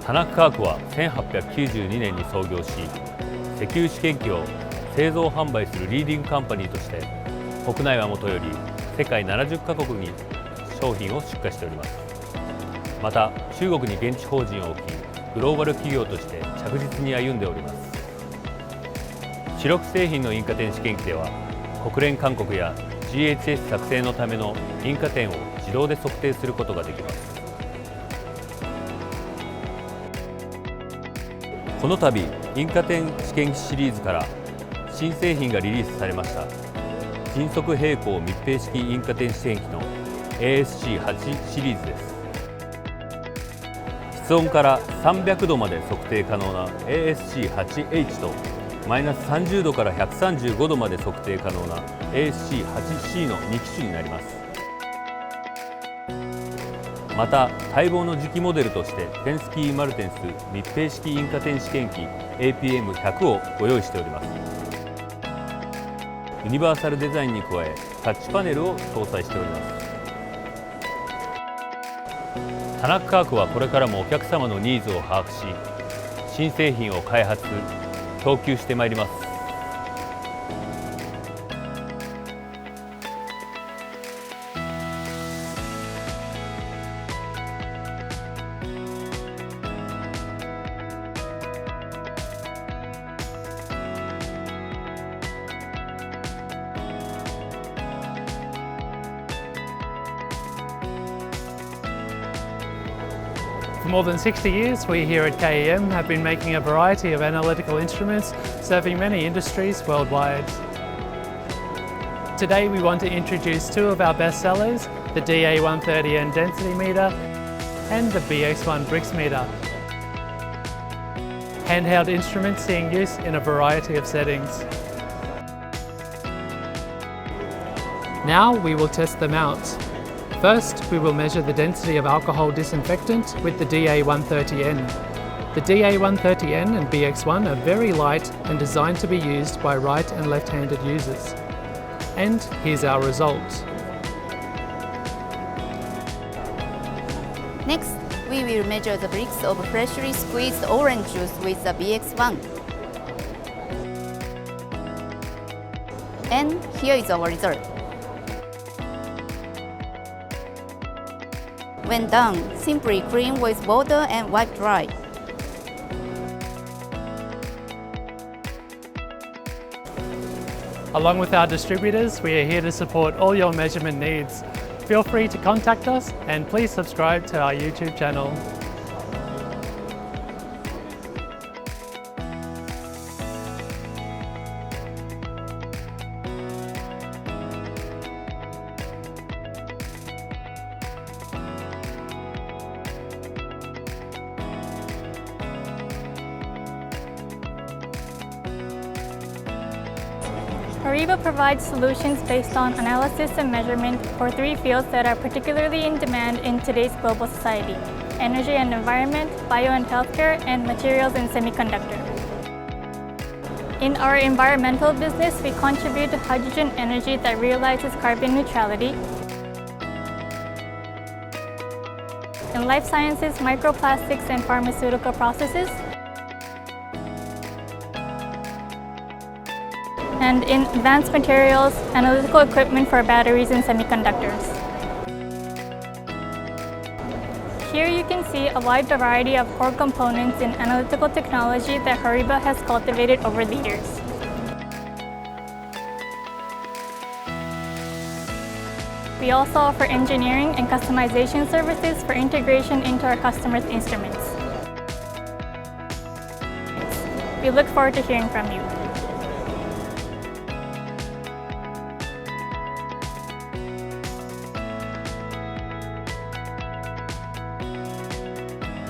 田中化学は1892年に創業し、石油試験機を製造販売するリーディングカンパニーとして国内はもとより世界70カ国に商品を出荷しております。また中国に現地法人を置き、グローバル企業として着実に歩んでおります。主力製品の引火点試験機では、国連勧告や GHS 作成のための引火点を自動で測定することができます。この度、引火点試験機シリーズから新製品がリリースされました。迅速平行密閉式引火点試験機の ASC8 シリーズです。室温から300度まで測定可能な ASC8H とマイナス30度から135度まで測定可能な ASC8C の2機種になります。また待望の次期モデルとしてペンスキー・マルテンス密閉式引火点試験機 APM100 をご用意しております。ユニバーサルデザインに加えタッチパネルを搭載しております。田中化学はこれからもお客様のニーズを把握し、新製品を開発・供給してまいります。For more than 60 years, we here at KEM have been making a variety of analytical instruments serving many industries worldwide. Today we want to introduce two of our best sellers, the DA130N density meter and the BX1 Brix meter. Handheld instruments seeing use in a variety of settings. Now we will test them out. First, we will measure the density of alcohol disinfectant with the DA130N. The DA130N and BX1 are very light and designed to be used by right and left-handed users. And here's our result. Next, we will measure the bricks of freshly squeezed orange juice with the BX1. And here is our result. When done, simply clean with water and wipe dry. Along with our distributors, we are here to support all your measurement needs. Feel free to contact us and please subscribe to our YouTube channel. HORIBA provides solutions based on analysis and measurement for three fields that are particularly in demand in today's global society: energy and environment, bio and healthcare, and materials and semiconductor. In our environmental business, we contribute to hydrogen energy that realizes carbon neutrality. In life sciences, microplastics and pharmaceutical processes. And in advanced materials, analytical equipment for batteries and semiconductors. Here you can see a wide variety of core components in analytical technology that HORIBA has cultivated over the years. We also offer engineering and customization services for integration into our customers' instruments. We look forward to hearing from you.